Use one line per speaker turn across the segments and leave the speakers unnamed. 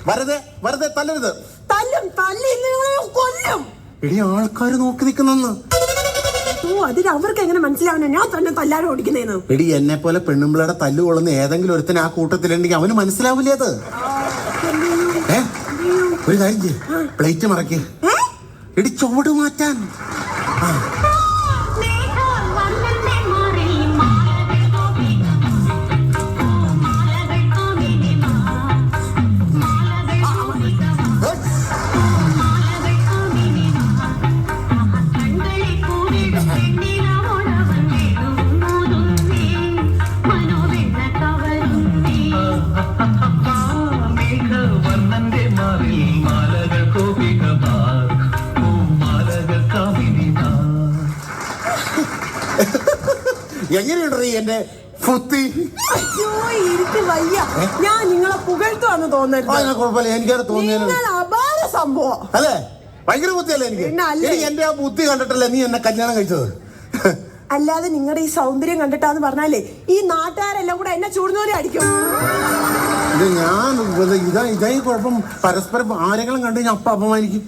വെറുതെ തല്ലരുത്.
കൊല്ലും.
എടി ആൾക്കാര് നോക്കി നിൽക്കുന്നെന്ന്.
അതിന് അവർക്ക് എങ്ങനെ മനസ്സിലാവണേ ഞാൻ തന്നെ തല്ലാനും ഓടിക്കുന്നേന്ന്?
എടി എന്നെ പോലെ പെണ്ണുമ്പിളയുടെ തല്ലു കൊള്ളുന്ന ഏതെങ്കിലും ഒരുത്തിന് ആ കൂട്ടത്തിലുണ്ടെങ്കിൽ അവന് മനസ്സിലാവില്ലേ അത്? ഒരു കാര്യം ചെയ്യ്, പ്ലേറ്റ് മറക്കേ. എടി ചുവട് മാറ്റാൻ. എങ്ങനെയുണ്ട് എന്റെ ഫുത്തി?
എനിക്ക് വയ്യ. ഞാൻ നിങ്ങളെ പുകഴ്ത്തുവാന്ന് തോന്നരുത്.
കുഴപ്പമില്ല, എനിക്കത് തോന്നിയാലും
അപാര സംഭവം
അല്ലേ? ഭയങ്കര ബുദ്ധിയല്ലേ എനിക്ക്? എന്റെ ആ ബുദ്ധി കണ്ടിട്ടല്ലേ നീ എന്നെ കല്യാണം കഴിച്ചത്?
അല്ലാതെ നിങ്ങളുടെ ഈ സൗന്ദര്യം കണ്ടിട്ടാന്ന് പറഞ്ഞാലേ ഈ നാട്ടുകാരെല്ലാം കൂടെ എന്നെ ചൂടുന്നോലെ അടിക്കും.
ഞാൻ ഇതായി കുഴപ്പം. പരസ്പരം ആരെങ്കിലും കണ്ടു ഞാൻ അപ്പ അപമാനിക്കും.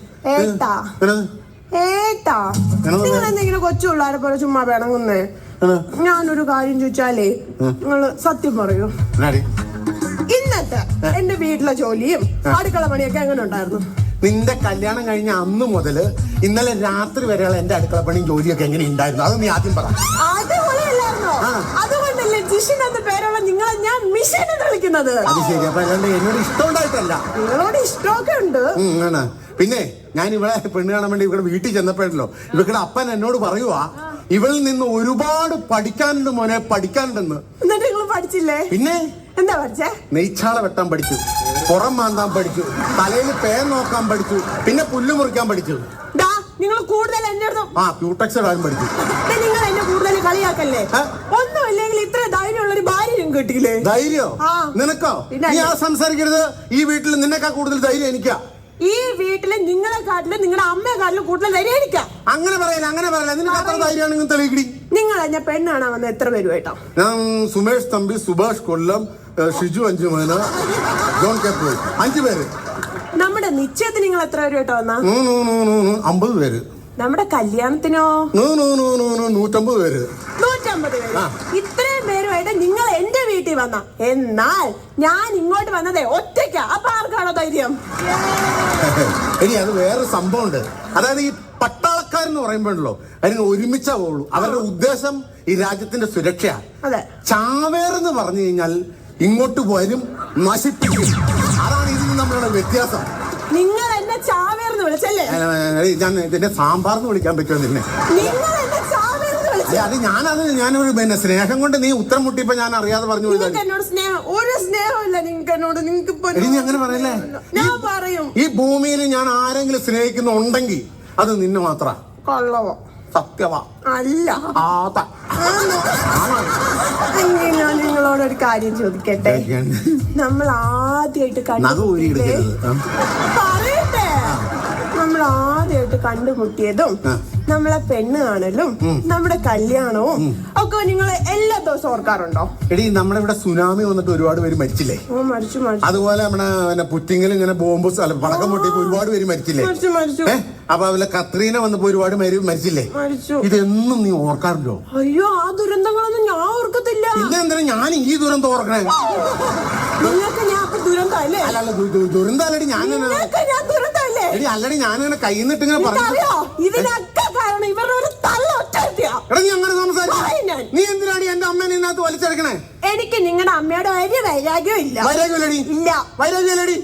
നിങ്ങൾ എന്തെങ്കിലും കൊച്ചു പിള്ളേരെ പോലെ ചുമ്മാ പിണങ്ങുന്നേ? ഞാനൊരു കാര്യം ചോദിച്ചാലേ നിങ്ങള് സത്യം പറയൂ. ഇന്നത്തെ എന്റെ വീട്ടിലെ ജോലിയും അടുക്കള പണിയൊക്കെ എങ്ങനെ ഉണ്ടായിരുന്നു?
നിന്റെ കല്യാണം കഴിഞ്ഞ അന്ന് മുതല് ഇന്നലെ രാത്രി വരെയുള്ള എന്റെ അടുക്കള പണിയും ജോലിയൊക്കെ എങ്ങനെ ഉണ്ടായിരുന്നു? അത് നീ ആദ്യം പറ.
അതുപോലെയല്ലായിരുന്നോ? അതുകൊണ്ടല്ലേ ജിഷിൻ എന്ന പേരുള്ള നിങ്ങളെ ഞാൻ മിഷൻ എന്ന് വിളിക്കുന്നത്.
അത് ശരി. അപ്പൊ എന്നോട് ഇഷ്ടം ഉണ്ടായിട്ടല്ല.
നിങ്ങളോട് ഇഷ്ടമൊക്കെ ഉണ്ട്.
പിന്നെ ഞാൻ ഇവിടെ പെണ്ണ് കാണാൻ വേണ്ടി ഇവിടെ വീട്ടിൽ ചെന്നപ്പോഴല്ലോ ഇവരുടെ അപ്പൻ എന്നോട് പറയുവാ, ഇവളിൽ നിന്ന് ഒരുപാട് പഠിക്കാനുണ്ട് മോനെ, പഠിക്കാനുണ്ടെന്ന്.
എന്നിട്ട് നിങ്ങൾ പഠിച്ചില്ലേ?
പിന്നെ
എന്താ പഠിച്ചേ?
നെയ്ച്ചാള വെട്ടാൻ പഠിച്ചു, പുറം മാന്താൻ പഠിച്ചു, തലയിൽ പേൻ നോക്കാൻ പഠിച്ചു, പിന്നെ പുല്ല് മുറിക്കാൻ പഠിച്ചു.
നിങ്ങൾ കൂടുതൽ
ക്യൂടെക്സ് ഇടാൻ പഠിച്ചു.
നിങ്ങൾ എന്നെ കൂടുതൽ കളിയാക്കല്ലേ? ഒന്നുമില്ലെങ്കിൽ ഇത്ര ധൈര്യമുള്ളൊരു ഭാര്യ നിങ്ങൾക്ക് കിട്ടിയില്ലേ?
ധൈര്യോ നിനക്കോ? നീ ആ സംസാരിക്കരുത്. ഈ വീട്ടിൽ നിന്നെക്കാ കൂടുതൽ ധൈര്യം എനിക്കാ.
ഈ വീട്ടില് നിങ്ങളെക്കാട്ടിലും നിങ്ങളുടെ അമ്മയെക്കാട്ടിലും കൂടുതൽ ധൈര്യം എനിക്കാ.
അങ്ങനെ പറയല. നിനക്ക് എത്ര ധൈര്യമാണെങ്കിൽ തെളിയിക്കടി.
നിങ്ങൾ എന്നെ പെണ്ണാണോ വന്ന് എത്ര പേരുമായിട്ടോ?
ഞാൻ സുമേഷ് തമ്പി, സുഭാഷ് കൊല്ലം, ഷിജു അഞ്ചുമേന, ജോൺ കെപ്ലർ, 5 പേര്.
നമ്മുടെ നിശ്ചയത്തിന് നിങ്ങൾ എത്ര പേരുമായിട്ടോ വന്നാ?
50 പേര്.
നമ്മുടെ കല്യാണത്തിനോ?
150 പേര്.
150 പേര്. ഇത്രയും പേരുമായിട്ട് നിങ്ങൾ എന്റെ വീട്ടിൽ വന്ന. എന്നാൽ ഞാൻ ഇങ്ങോട്ട് വന്നതേ ഒറ്റയ്ക്കാ. അപ്പൊ ആർക്കാണോ ധൈര്യം?
ഇനി അത് വേറെ സംഭവം ഉണ്ട്. അതായത് ഈ പട്ടാളക്കാരെന്ന് പറയുമ്പോഴല്ലോ അതിന് ഒരുമിച്ചാ പോകുള്ളൂ. അവരുടെ ഉദ്ദേശം ഈ രാജ്യത്തിന്റെ സുരക്ഷയാണ്. ചാവേറെന്ന് പറഞ്ഞു കഴിഞ്ഞാൽ ഇങ്ങോട്ട് വരും, നശിപ്പിക്കും. അതാണ് ഇതിന് നമ്മളുടെ വ്യത്യാസം.
നിങ്ങൾ എന്നെ ചാവേർന്ന് വിളിച്ചല്ലേ?
ഞാൻ ഇതിന്റെ സാമ്പാർന്ന് വിളിക്കാൻ പറ്റുമോ നിന്നെ? അത് ഞാനൊരു പിന്നെ സ്നേഹം കൊണ്ട് നീ ഉത്തരം മുട്ടിയപ്പോ ഞാൻ അറിയാതെ പറഞ്ഞു. അങ്ങനെ പറയല്ലേ? ഈ ഭൂമിയിൽ ഞാൻ ആരെങ്കിലും സ്നേഹിക്കുന്നുണ്ടെങ്കിൽ അത് നിന്നെ മാത്ര.
കൊള്ളവോ?
സത്യവാ
അല്ല. ഞാൻ നിങ്ങളോടൊരു കാര്യം ചോദിക്കട്ടെ. നമ്മൾ ആദ്യമായിട്ട് കണ്ടുമുട്ടിയതും നമ്മളെ പെണ്ണ് കാണലും നമ്മുടെ കല്യാണവും ഒക്കെ നിങ്ങൾ എല്ലാ ദിവസവും ഓർക്കാറുണ്ടോ?
എടി നമ്മുടെ ഇവിടെ സുനാമി വന്നിട്ട് ഒരുപാട് പേര് മരിച്ചില്ലേ?
മരിച്ചു.
അതുപോലെ നമ്മുടെ പുറ്റിങ്ങിൽ ഇങ്ങനെ ബോംബ് പടക്കം പൊട്ടിയപ്പോ ഒരുപാട് പേര് മരിച്ചില്ലേ? അപ്പൊ അതുപോലെ കത്രീന വന്നപ്പോ ഒരുപാട് പേര് മരിച്ചില്ലേ? ഇതെന്നും നീ ഓർക്കാറുണ്ടോ?
അയ്യോ, ആ ദുരന്തങ്ങളൊന്നും ഞാൻ ഓർക്കത്തില്ല.
പിന്നെ എന്തിനാ ഞാൻ ഈ ദുരന്തം ഓർക്കണേ?
നിങ്ങൾക്ക് ഞാൻ ദുരന്തല്ലേ?
അല്ലല്ല, ദുരന്തല്ലടി. എടി അല്ലടി, ഞാനിങ്ങനെ കൈന്നിട്ട് ഇങ്ങനെ പറഞ്ഞു.
ഇതിനൊക്കെ കാരണം ഇവരുടെ ഒരു തള്ള ഒറ്റ.
നീ അങ്ങനെ സംസാരിച്ചു. നീ എന്തിനാടി എന്റെ അമ്മേനെ ഇതിനകത്ത് വലിച്ചെടുക്കണേ?
എനിക്ക് നിങ്ങളുടെ അമ്മയുടെ ഒരു വൈരാഗ്യം ഇല്ല.
വൈരാഗ്യല്ലടി.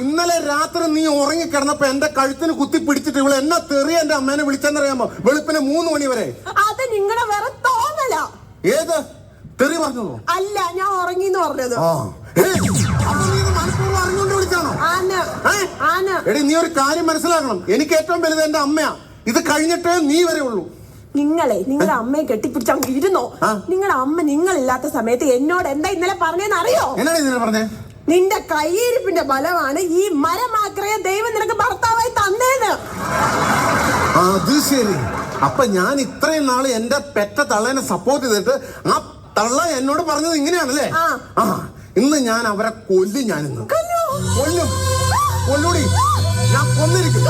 ഇന്നലെ രാത്രി നീ ഉറങ്ങിക്കിടന്നപ്പോ എന്റെ കഴുത്തിന് കുത്തി പിടിച്ചിട്ട് ഇവിടെ എന്നെ തെറിയ എന്റെ അമ്മേനെ വിളിച്ചെന്നറിയാമോ? വെളുപ്പിന് 3 മണി വരെ.
അത് നിങ്ങളുടെ വേറെ തോന്നല.
ഏത് തെറി പറഞ്ഞോ?
അല്ല, ഞാൻ ഉറങ്ങിന്ന് പറഞ്ഞത്.
എടി നീ ഒരു കാര്യം മനസ്സിലാക്കണം. എനിക്ക് ഏറ്റവും വലുത് എന്റെ അമ്മയാ. ഇത് കഴിഞ്ഞിട്ടേ നീ വരെ ഉള്ളൂ.
നിങ്ങളുടെ അമ്മയെ കെട്ടിപ്പിടിച്ചങ്ങ് ഇരുന്നോ? നിങ്ങളുടെ അമ്മ നിങ്ങളില്ലാത്ത സമയത്ത് എന്നോട് എന്താ ഇന്നലെ പറഞ്ഞെന്ന് അറിയോ?
എന്നാണ് ഇന്നലെ പറഞ്ഞേ?
നിന്റെ കയ്യിരിപ്പിന്റെ ബലമാണ് ഈ മരമാക്രയെ ദൈവം നിനക്ക് ഭർത്താവായി തന്നേന്ന്.
അത് ശരി. അപ്പൊ ഞാൻ ഇത്രയും നാള് എന്റെ പെറ്റ തള്ളേനെ സപ്പോർട്ട് ചെയ്തിട്ട് ആ തള്ള എന്നോട് പറഞ്ഞത് ഇങ്ങനെയാണല്ലേ? ഇന്ന് ഞാൻ അവരെ കൊല്ലും. ഞാനിന്ന് കൊല്ലും. കൊല്ലൂടി, ഞാൻ കൊന്നിരിക്കും.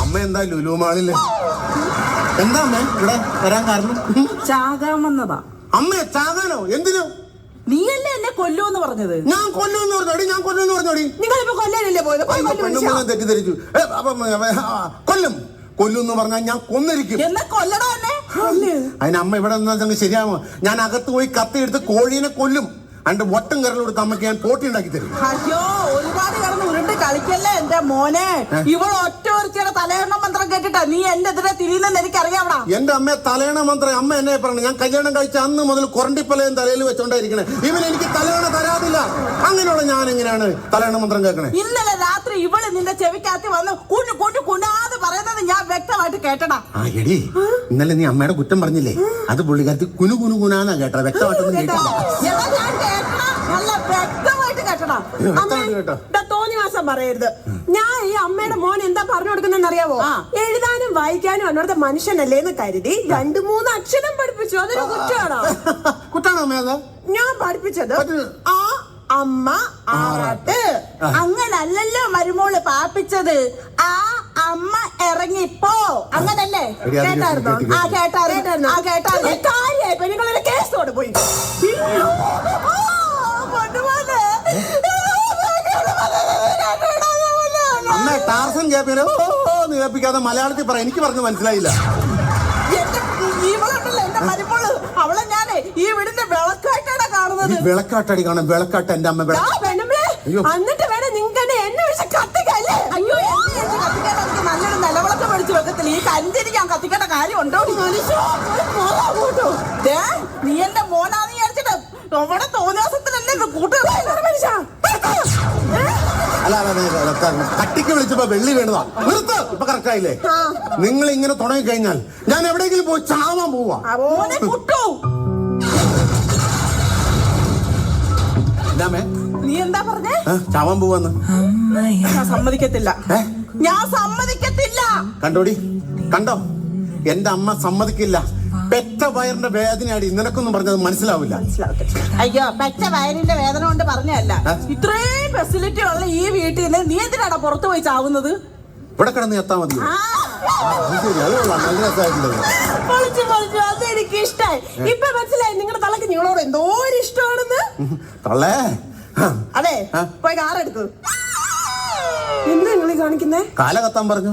അമ്മ എന്താ ലുലു മാളില്? എന്താ അമ്മ ഇവിടെ വരാൻ കാരണം?
ചാകാൻ വന്നതാ.
അമ്മയെ ചാകാനോ? എന്തിനോ?
നീയല്ലേ എന്നെ കൊല്ലൂന്ന് പറഞ്ഞത്?
ഞാൻ കൊല്ലുമെന്ന് പറഞ്ഞോടി, ഞാൻ കൊല്ലുമെന്ന് പറഞ്ഞോടി.
നിങ്ങളിപ്പോ കൊല്ലാനല്ലേ പോയത്?
പെണ്ണുമ്പോ തെറ്റിദ്ധരിച്ചു. കൊല്ലും കൊല്ലുമെന്ന് പറഞ്ഞാൽ ഞാൻ കൊന്നിരിക്കും.
എന്നെ കൊല്ലണോ എന്നെ?
അതിന് അമ്മ ഇവിടെ നിന്നാ ശരിയാമോ? ഞാൻ അകത്ത് പോയി കത്തി എടുത്ത് കോഴീനെ കൊല്ലും. അതിന്റെ ഒട്ടും കരലെടുത്ത് അമ്മയ്ക്ക് ഞാൻ പോട്ടി ഉണ്ടാക്കി തരും.
അയ്യോ, ഒരുപാട് കിടന്ന് ഉരുണ്ട് കളിക്കല്ലേ എന്റെ മോനെ. ഇവൾ ഒറ്റ ഒരുത്തിയുടെ തലയെണ്ണ മന്ത്രം കേട്ടിട്ടാ നീ എന്റെ എതിരെ തിരിയുന്നെന്ന് എനിക്കറിയാവടാ.
എന്റെ അമ്മയെ തലയണ മന്ത്രം അമ്മ എന്നെ പറഞ്ഞു. ഞാൻ കല്യാണം കഴിച്ച അന്ന് മുതൽ കൊറണ്ടിപ്പലയും തലയിൽ വെച്ചോണ്ടായിരിക്കണേ. ഇവൻ എനിക്ക് തലയണ തരാതില്ല. അങ്ങനെയുള്ള ഞാൻ എങ്ങനെയാണ് തലയണ മന്ത്രം കേൾക്കണേ?
ഇന്നലെ രാത്രി ഇവള് നിന്റെ ചെവിക്കകത്ത് വന്ന് കുഞ്ഞു കുഞ്ഞു കുഞ്ഞാന്ന് പറയുന്നത് ഞാൻ വ്യക്തമായിട്ട് കേട്ടടാ.
ആ എടി, ഇന്നലെ നീ അമ്മയുടെ കുറ്റം പറഞ്ഞില്ലേ? അത് പുള്ളിക്കാരത്തി കുനു കുനു കുനാന്നാ കേട്ടത്. വ്യക്തമായിട്ടൊന്നും കേട്ടില്ല.
നല്ല വ്യക്തമായിട്ട് കേട്ടടാ.
തോന്നി മാസം പറയരുത്. ഞാൻ ഈ അമ്മയുടെ മോൻ എന്താ പറഞ്ഞു കൊടുക്കുന്നെന്ന് അറിയാവോ? എഴുതാനും വായിക്കാനും അന്നോടത്തെ മനുഷ്യനല്ലേന്ന് കരുതി 2-3 അക്ഷരം പഠിപ്പിച്ചു. അതൊരു കുറ്റമാണോ?
കുറ്റാണോ അമ്മ? അതാ
ഞാൻ പഠിപ്പിച്ചത് ആ അമ്മ ആറാട്ട്.
അങ്ങനല്ലല്ലോ മരുമോള് പാപ്പിച്ചത്. ആ അമ്മ ഇറങ്ങിപ്പോ, അങ്ങനല്ലേ?
കേട്ടായിരുന്നോ?
കാര്യായി പെണ്ണുങ്ങളുടെ കേസോട് പോയി.
അമ്മ ടാർസൻ കേൾപ്പിക്കാതെ മലയാളത്തിൽ പറ. എനിക്ക് പറഞ്ഞു മനസ്സിലായില്ല.
ഇവളുണ്ടല്ലോ എന്റെ മരുമോള്, അവളെ ഞാനേ ഈ വീടിന്റെ വിളക്കായിട്ടാണ് കാണുന്നത്.
വിളക്കാട്ടടി കാണാം. വിളക്കാട്ട് എന്റെ അമ്മ
എന്നിട്ട് വേണം നിങ്ങൾക്ക് എന്നെ വിളിച്ച് കത്തിക്കല്ലേ?
അയ്യോ, എന്നെ കത്തിക്കാൻ എനിക്ക് നല്ലൊരു നിലവിളക്ക് മേടിച്ചു വെക്കത്തില്ല. ഈ കരിഞ്ചേരി ഞാൻ കത്തിക്കേണ്ട കാര്യം ഉണ്ടോ? നീ എന്റെ മോനാന്ന് വിചാരിച്ചിട്ട് അവിടെ തോന്നിയാസത്തിനല്ലേ കൂട്ടുകാരാ.
അല്ല, കട്ടിക്ക് വിളിച്ചപ്പോ വെള്ളി വീണതാ. നിർത്ത്. ഇപ്പൊ കറക്റ്റ് ആയില്ലേ? നിങ്ങൾ ഇങ്ങനെ തുടങ്ങി കഴിഞ്ഞാൽ ഞാൻ എവിടെയെങ്കിലും പോയി ചാവാൻ പോവാ.
നീ എന്താ പറഞ്ഞേ?
ചാവാൻ പോവാന്ന്.
ഞാൻ സമ്മതിക്കത്തില്ല. ഞാൻ സമ്മതിക്കത്തില്ല.
കണ്ടോടി, കണ്ടോ? എന്റെ അമ്മ സമ്മതിക്കില്ല. പെറ്റ വയറിന്റെ വേദനയാടി. നിനക്കൊന്നും പറഞ്ഞത് മനസ്സിലാവില്ല.
അയ്യോ, പെറ്റ വയറിന്റെ വേദന കൊണ്ട് പറഞ്ഞല്ല. ഇത്രയും ഫെസിലിറ്റി ഉള്ള ഈ വീട്ടിൽ നിന്ന് നീ എന്തിനാണ് പുറത്തു പോയി ചാവുന്നത്?
ഇവിടെ കിടന്ന് എത്താൻ മതി. ശരി, അത് കൊള്ളാം. നല്ല രസമായിട്ടുള്ളത്.
അതെനിക്ക് ഇഷ്ടായി. ഇപ്പൊ മനസ്സിലായി നിങ്ങളുടെ തള്ളക്ക് നിങ്ങളോട് എന്തോ ഒരു ഇഷ്ടമാണെന്ന്.
തള്ളേ,
അതെ, പോയി കാറെടുത്തു. എന്താ നിങ്ങൾ കാണിക്കുന്നേ?
കാല കത്താൻ പറഞ്ഞു.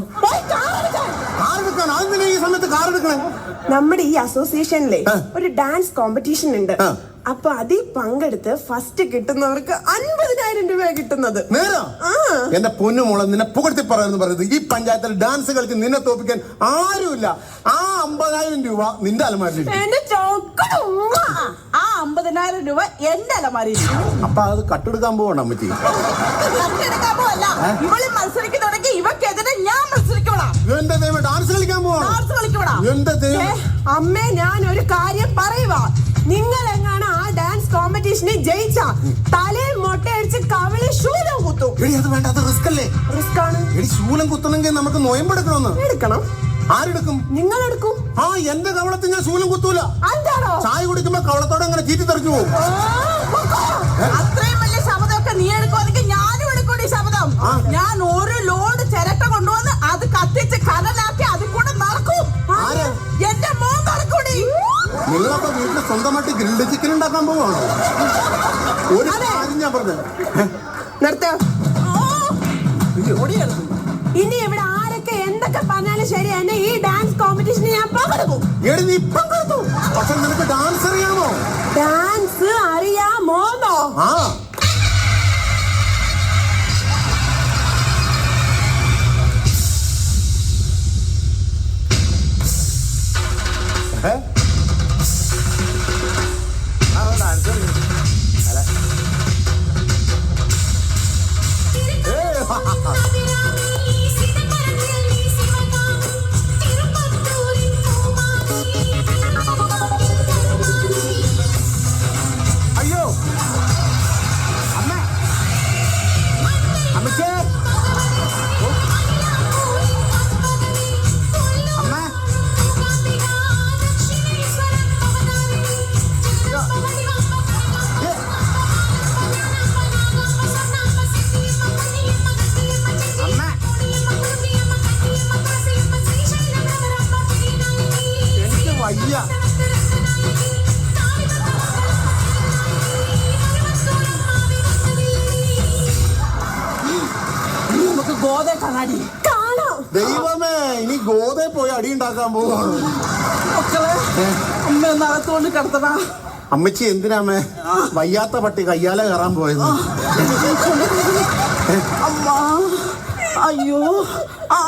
ഈ സമയത്ത് കാർ എടുക്കണേ?
നമ്മുടെ ഈ അസോസിയേഷനിലെ ഒരു ഡാൻസ് കോമ്പറ്റീഷൻ ഉണ്ട്. അപ്പൊ അതിൽ പങ്കെടുത്ത് ഫസ്റ്റ് കിട്ടുന്നവർക്ക് 50,000 രൂപ കിട്ടുന്നത്.
നേരാ? എന്റെ പൊന്നുമോളെ, നിന്നെ പുകഴ്ത്തി പറയുന്നു പറയുന്നത്. ഈ പഞ്ചായത്തിൽ ഡാൻസ് കളിച്ച് നിന്നെ തോപ്പിക്കാൻ ആരുമില്ല. ആ 50,000 രൂപ നിന്റെ അലമാരിൽ.
ആ 50,000 രൂപ എന്റെ അലമാരിയിൽ.
അപ്പൊ അത് കട്ടെടുക്കാൻ പോകണം അമ്മച്ചി.
കട്ടെടുക്കാൻ പോവല്ല, ഇവള് മത്സരിക്കുന്നുണ്ടെങ്കിൽ ഇവക്കെതിരെ ഞാൻ മത്സരിക്കോളാം.
എന്റെ ദൈവം, ഡാൻസ് കളിക്കാൻ പോവാ.
ഡാൻസ് കളിക്കോളാം.
എന്റെ ദൈവം. അമ്മേ, ഞാൻ ഒരു കാര്യം പറയുക. നിങ്ങൾ എങ്ങാണ് ആ ഡാൻസ് കോമ്പറ്റീഷനിൽ ജയിച്ച തലയിൽ മൊട്ടയടിച്ച് കവിളി ശൂലം കുത്തും.
അത് വേണ്ട, അത് റിസ്ക് അല്ലേ?
റിസ്ക് ആണ്.
ശൂലം കുത്തണമെങ്കിൽ നമുക്ക് നൊയമ്പെടുക്കണമെന്ന്.
എടുക്കണം.
ആരെടുക്കും?
നിങ്ങൾ എടുക്കും.
എന്റെ കവളത്തിൽ ഞാൻ ശൂലം കുത്തൂല.
എന്താണോ?
ചായ കുടിക്കുമ്പോ കവളത്തോടെ അങ്ങനെ ചീറ്റി തെറിച്ചു പോകും.
അത്രയും വലിയ ശബ്ദമൊക്കെ നീ എടുക്കുവാണെങ്കിൽ ഞാനും എടുക്കൂടി ശബ്ദം. ഞാൻ ഒരു ലോഡ് ചിരട്ട കൊണ്ടുവന്ന് അത് കത്തിച്ച് കനലാക്കി അതിൽ കൂടെ നടക്കും. എന്റെ മോൻ നടക്കൂടി.
നിങ്ങളപ്പോ വീട്ടിൽ സ്വന്തമായിട്ട് ഗ്രിൽഡ് ചിക്കൻ ഉണ്ടാക്കാൻ പോവാണോ? ഒരു കാര്യം ഞാൻ പറഞ്ഞത്
നിർത്തോ. ഇനി ഇവിടെ ആരൊക്കെ എന്തൊക്കെ പറഞ്ഞാലും ശരി, എന്നെ ഈ ഡാൻസ് കോമ്പറ്റീഷനിൽ ഞാൻ പങ്കെടുക്കും.
നീ പങ്കെടുത്തു. പക്ഷെ നിനക്ക് ഡാൻസ് അറിയാമോ?
ഡാൻസ് അറിയാമോന്നോ?
അയ്യോ,
കണ്ണാടി
കാണാം.
ദൈവമേ, ഇനി ഗോതയെ പോയി അടി ഉണ്ടാക്കാൻ പോവാണ്.
മക്കളെ അമ്മ ഒന്ന് അകത്തുകൊണ്ട് കിടത്തണ.
അമ്മച്ചി എന്തിനാമേ വയ്യാത്ത പട്ടി കയ്യാലെ കയറാൻ പോയത്?
അമ്മ അയ്യോ ആ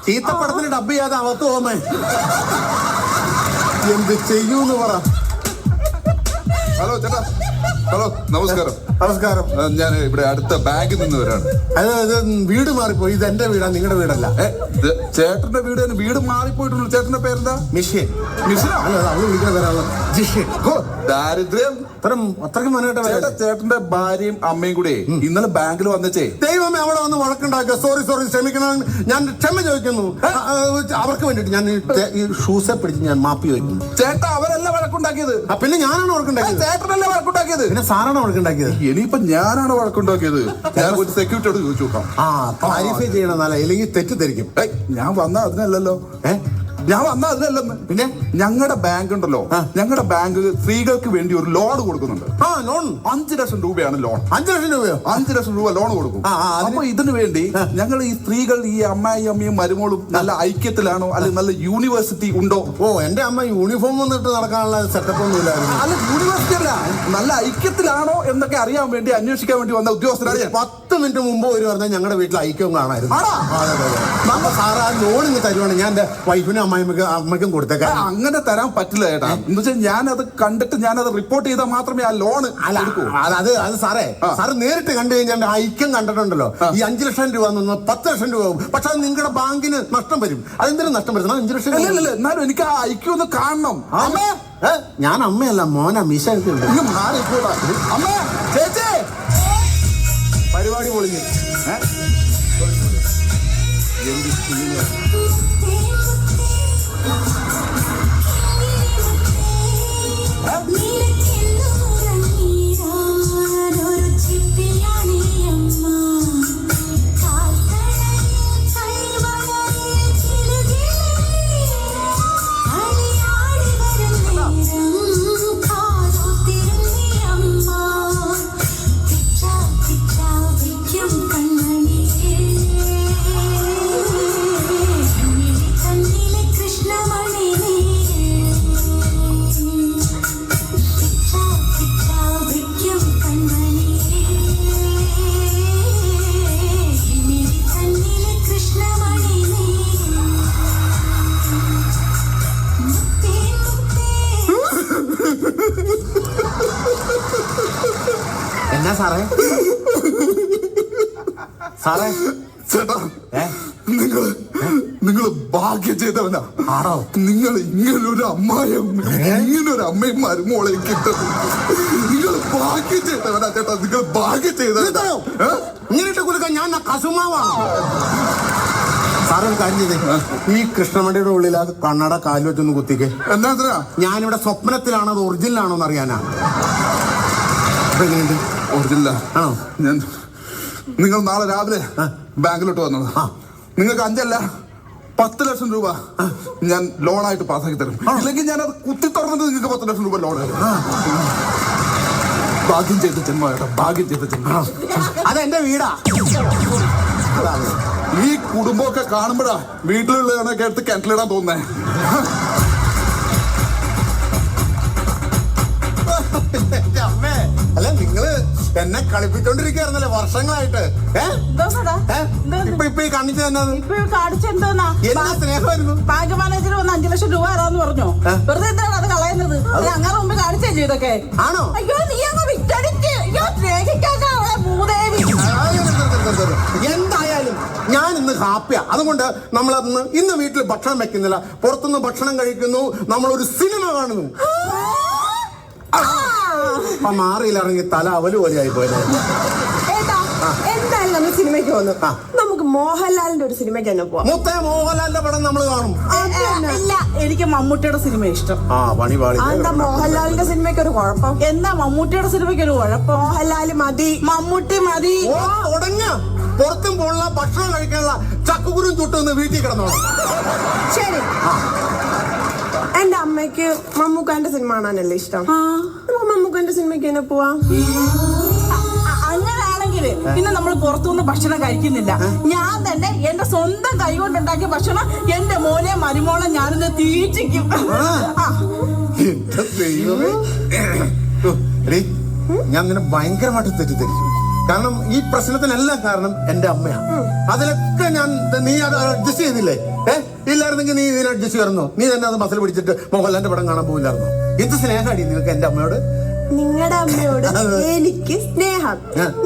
ചീത്തപ്പടത്തിന് ഡബ് ചെയ്യാതെ അകത്ത് പോമേ. എന്ത് ചെയ്യൂന്ന് പറ.
ഹലോ ചേട്ടാ, ഹലോ നമസ്കാരം.
നമസ്കാരം.
ഞാൻ ഇവിടെ അടുത്ത ബാങ്കിൽ നിന്ന് വരാണ്.
ഇത് വീട് മാറിപ്പോയി. ഇത് എന്റെ വീടാ, നിങ്ങളുടെ വീടല്ല.
ഇത് ചേട്ടന്റെ വീട് തന്നെ. വീട് മാറിപ്പോയിട്ടുള്ളൂ. ചേട്ടന്റെ പേരെന്താ?
മിഷ്യൻ.
മിശ്ര.
അല്ല, അവള് വിളിക്കുന്ന പേരാണ് ജിഷ്യൻ.
ദാരിദ്ര്യം
അത്രയ്ക്ക് മനോട്ട്
ചേട്ടാ. ചേട്ടന്റെ ഭാര്യയും അമ്മയും കൂടെ ഇന്നലെ ബാങ്കിൽ വന്നേ.
ദൈവമേ, അവിടെ വന്ന് വഴക്കുണ്ടാക്കുക. സോറി ക്ഷമിക്കണം, ഞാൻ ക്ഷമ ചോദിക്കുന്നു. അവർക്ക് വേണ്ടിട്ട് ഞാൻ ഈ ഷൂസെ പിടിച്ച് ഞാൻ മാപ്പി ചോദിക്കുന്നു.
ചേട്ടാ, അവരല്ല വഴക്കുണ്ടാക്കിയത്.
പിന്നെ ഞാനാണ് വഴക്കുണ്ടാക്കിയത്.
ചേട്ടനല്ല വഴക്കുണ്ടാക്കിയത്.
പിന്നെ സാറാണ് വഴക്കുണ്ടാക്കിയത്.
ഇനിയിപ്പോ ഞാനാണ് വഴക്കുണ്ടാക്കിയത്. ഞാൻ ഒരു സെക്യൂരിറ്റിയോട് ചോദിച്ചു നോക്കാം.
ക്ലാരിഫൈ ചെയ്യണമെന്നല്ല, ഇല്ലെങ്കിൽ തെറ്റിദ്ധരിക്കും.
ഞാൻ വന്ന അതിനല്ലല്ലോ. ഞാൻ വന്ന അതിനല്ലെന്ന്. പിന്നെ ഞങ്ങളുടെ ബാങ്ക് ഉണ്ടല്ലോ, ഞങ്ങളുടെ ബാങ്ക് സ്ത്രീകൾക്ക് വേണ്ടി ഒരു ലോൺ കൊടുക്കുന്നുണ്ട്.
ലോൺ
5 ലക്ഷം രൂപയാണ് ലോൺ.
5 ലക്ഷം രൂപയോ?
5 ലക്ഷം രൂപ ലോൺ കൊടുക്കും. അപ്പൊ ഇതിനു വേണ്ടി ഞങ്ങൾ ഈ സ്ത്രീകൾ, ഈ അമ്മയും മരുമോളും നല്ല ഐക്യത്തിലാണോ, അല്ലെങ്കിൽ നല്ല യൂണിവേഴ്സിറ്റി ഉണ്ടോ?
എന്റെ അമ്മ യൂണിഫോം വന്നിട്ട് നടക്കാനുള്ള സെറ്റപ്പ് ഒന്നും ഇല്ലായിരുന്നു.
അല്ല, യൂണിവേഴ്സിറ്റി അല്ല, നല്ല ഐക്യത്തിലാണോ എന്നൊക്കെ അറിയാൻ വേണ്ടി അന്വേഷിക്കാൻ വേണ്ടി വന്ന ഉദ്യോഗസ്ഥരാണ്.
10 മിനിറ്റ് മുമ്പ് ഒരു പറഞ്ഞാൽ ഞങ്ങളുടെ വീട്ടിൽ ഐക്യവും കാണായിരുന്നു. സാറ് ആ ലോൺ ഇങ്ങ് തരുവാണ്, ഞാൻ എന്റെ വൈഫിനും അമ്മയ്ക്കും കൊടുത്തേക്കാം.
അങ്ങനെ തരാൻ പറ്റില്ല ചേട്ടാ. എന്ന് വെച്ചാൽ ഞാനത് കണ്ടിട്ട് ഞാനത് റിപ്പോർട്ട് ചെയ്താൽ മാത്രമേ ആ ലോൺ എടുക്കൂ.
അത് സാറ് നേരിട്ട് കണ്ടു കഴിഞ്ഞാൽ ഐക്യം കണ്ടിട്ടുണ്ടല്ലോ. ഈ 5 ലക്ഷം രൂപ 10 ലക്ഷം രൂപ ആവും. പക്ഷെ അത് നിങ്ങളുടെ ബാങ്കിന് നഷ്ടം വരും. അതെന്തിനും നഷ്ടം വരുന്ന 5 ലക്ഷം.
എന്നാലും എനിക്ക് ആ ഐക്യം ഒന്ന് കാണണം.
ഞാൻ അമ്മയല്ല, മോനാ. മീശ
അമ്മ, ചേച്ചി,
പരിപാടി പൊളിഞ്ഞു. എന്നാ സാറേ?
ചേട്ടാ, നിങ്ങള് ഭാഗ്യം ചെയ്തവനാ.
ആണോ?
നിങ്ങൾ ഇങ്ങനൊരു അമ്മയും മരുമോളെയും കിട്ടും. നിങ്ങൾ ഭാഗ്യം ചെയ്തവനാ ചേട്ടാ. നിങ്ങൾ ഭാഗ്യം ചെയ്തവനാ.
ഇങ്ങനെയിട്ട് കൊടുക്കാൻ ഞാൻ കസുമാവാണ്. സാറൊരു കാര്യം ചെയ്തേ, ഈ കൃഷ്ണമണിയുടെ ഉള്ളിൽ ആ കണ്ണട കാല് വെച്ചൊന്ന് കുത്തിക്കേ.
എന്നാ
ഞാനിവിടെ സ്വപ്നത്തിലാണോ അത് ഒറിജിനലാണോ എന്ന് അറിയാനാ. എങ്ങനെയുണ്ട്?
ഒറിജിനലാ
ആണോ?
നിങ്ങൾ നാളെ രാവിലെ ബാങ്കിലോട്ട് വന്നത്. നിങ്ങൾക്ക് 5 അല്ല 10 ലക്ഷം രൂപ ഞാൻ ലോണായിട്ട് പാസ്സാക്കി തരും. ഇല്ലെങ്കിൽ ഞാനത് കുത്തി തുറന്നിട്ട് നിങ്ങൾക്ക് 10 ലക്ഷം രൂപ ലോൺ. ഭാഗ്യം ചെയ്ത ജന്മ ചേട്ടാ, ഭാഗ്യം ചെയ്ത ജന്മ.
അതെന്റെ വീടാ.
ഈ കുടുംബമൊക്കെ കാണുമ്പോഴാ വീട്ടിലുള്ളതൊക്കെ എടുത്ത് കിണറ്റിലിടാൻ തോന്നുന്നേ.
അമ്മേ, അല്ല നിങ്ങള് എന്നെ കളിപ്പിച്ചോണ്ടിരിക്കുകയായിരുന്നല്ലേ വർഷങ്ങളായിട്ട്. ഇപ്പൊ ഈ കാണിച്ചു തന്നത് എന്നാ സ്നേഹമായിരുന്നു.
ബാങ്ക് മാനേജർ വന്ന് 5 ലക്ഷം രൂപ തരാന്ന് പറഞ്ഞു. വെറുതെ എന്താണ് അത് കളയുന്നത്? അങ്ങനെ മുമ്പ് കാണിച്ചല്ലേ ഇതൊക്കെ?
ആണോ?
അയ്യോ, നീ അങ്ങ് വിറ്റടിച്ച്. അയ്യോ, സ്നേഹിക്കാതെ അവളെ മൂദേവി.
എന്തായാലും ഞാൻ ഇന്ന് ഹാപ്പിയാ. അതുകൊണ്ട് നമ്മൾ ഇന്ന് വീട്ടിൽ ഭക്ഷണം വെക്കുന്നില്ല, പുറത്തുനിന്ന് ഭക്ഷണം കഴിക്കുന്നു, നമ്മളൊരു സിനിമ കാണുന്നു. അപ്പൊ മാറിയിലിറങ്ങി തല അവല് പോലെയായി പോയത്.
എന്തായാലും നമ്മൾ സിനിമയ്ക്ക് വന്നു. നമുക്ക് മോഹൻലാലിന്റെ ഒരു സിനിമയ്ക്ക് തന്നെ പോവാം.
മുത്തേ മോഹൻലാലിന്റെ പടം നമ്മൾ കാണും.
അല്ല, എനിക്ക് മമ്മൂട്ടിയുടെ സിനിമ ഇഷ്ടം.
എന്താ മോഹൻലാലിന്റെ സിനിമയ്ക്ക് ഒരു കുഴപ്പം?
എന്താ മമ്മൂട്ടിയുടെ സിനിമയ്ക്ക് ഒരു കുഴപ്പം?
മോഹൻലാല് മതി,
മമ്മൂട്ടി മതി.
തുടങ്ങ പുറത്തും പോലുള്ള ഭക്ഷണം കഴിക്കാനുള്ള ചക്കുകുരും ചുട്ടുന്ന് വീട്ടിൽ കിടന്നോളാം.
ശരി. എന്റെ അമ്മയ്ക്ക് മമ്മൂക്കാന്റെ സിനിമ കാണാനല്ലേ ഇഷ്ടം. നമുക്ക് മമ്മൂക്കാന്റെ സിനിമയ്ക്ക് തന്നെ പോവാം.
അങ്ങനെയാണെങ്കിൽ അങ്ങനെയാണെങ്കിലേ പിന്നെ നമ്മൾ പുറത്തുനിന്ന് ഭക്ഷണം കഴിക്കുന്നില്ല. ഞാൻ തന്നെ എന്റെ സ്വന്തം കൈ കൊണ്ടുണ്ടാക്കിയ ഭക്ഷണം എന്റെ മോനെ മരുമോളെ ഞാനിന്ന് തീറ്റിക്കും.
എന്റെ ദൈവമേ. എടീ, ഞാൻ നിന്നെ ഭയങ്കരമായിട്ട് തെറ്റിദ്ധരിച്ചു. കാരണം ഈ പ്രശ്നത്തിനെല്ലാം കാരണം എന്റെ അമ്മയാണ്. അതിലൊക്കെ നീ അത് അഡ്ജസ്റ്റ് ചെയ്തില്ലേ? ഇല്ലായിരുന്നെങ്കിൽ നീ ഇതിനെ അഡ്ജസ്റ്റ് ചെയ്യാറുന്നോ? നീ തന്നെ അത് മസിൽ പിടിച്ചിട്ട് മോഹൻലാലിന്റെ പടം കാണാൻ പോയില്ലായിരുന്നോ? എന്ത് സ്നേഹമാടി നിനക്ക് എന്റെ അമ്മയോട്?
നിങ്ങളുടെ അമ്മയോട് എനിക്ക് സ്നേഹം,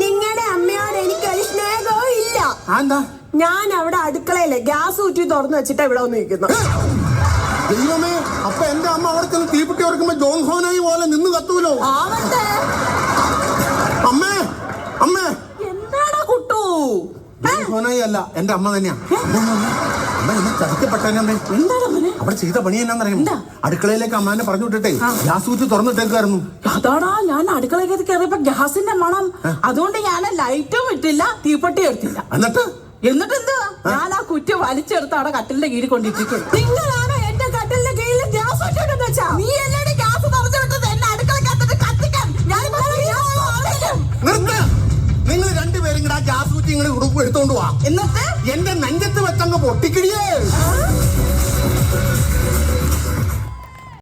നിങ്ങളുടെ അമ്മയോട് എനിക്കൊരു സ്നേഹവും ഇല്ല.
എന്താ?
ഞാൻ അവിടെ അടുക്കളയിലെ ഗ്യാസ് ഊറ്റി തുറന്നു വെച്ചിട്ട് ഇവിടെ വന്ന് നിൽക്കുന്നു.
ദൈവമേ, അപ്പൊ എന്റെ അമ്മ അവിടെ ചെന്ന് തീപ്പെട്ടി ഓർക്കുമ്പോ ജോൺ ഹോനായി പോലെ നിന്ന് കത്തൂലോ? അമ്മേ, അമ്മേ.
എന്താടാ കുട്ടു?
ജോൺ ഹോനായി അല്ല, എന്റെ അമ്മ തന്നെയാ. അമ്മ ഇന്ന് ചതിക്കപ്പെട്ടെന്നെ. അവിടെ ചെയ്ത പണി എന്നാന്നറിയാം. അടുക്കളയിലേക്ക് അമ്മാനെ പറഞ്ഞു വിട്ടിട്ടേ ഗ്യാസ് ഊറ്റി തുറന്നിട്ടേക്കായിരുന്നു.
അതാടാ, ഞാൻ അടുക്കളയിലേക്ക് കയറിയപ്പോ ഗ്യാസിന്റെ മണം. അതുകൊണ്ട് ഞാൻ ലൈറ്റും ഇട്ടില്ല, തീപ്പെട്ടി എടുത്തില്ല.
എന്നിട്ട്
എന്താ, ഞാൻ ആ കുറ്റി വലിച്ചെടുത്ത് അവിടെ കട്ടിലിന്റെ കീഴിൽ കൊണ്ടിരിക്കും.
നിങ്ങളാണ് എന്റെ കട്ടിലിന്റെ കീഴിൽ ഗ്യാസ് ഊറ്റിട്ടെന്ന് വെച്ചാ?
നീ എല്ലാവരും ഗ്യാസ് തുറച്ചു വിട്ടത് എന്നെ അടുക്കളക്കകത്തിട്ട് കത്തിക്കാൻ.
നിങ്ങൾ രണ്ടുപേരും കൂടെ ആ ഗ്യാസ് ഊറ്റി ഇങ്ങനെ എടുത്തോണ്ട് പോവാ.
എന്നിട്ട്
എന്റെ നെഞ്ചത്ത് വെച്ചങ്ങ് പൊട്ടിക്കിടിയേ.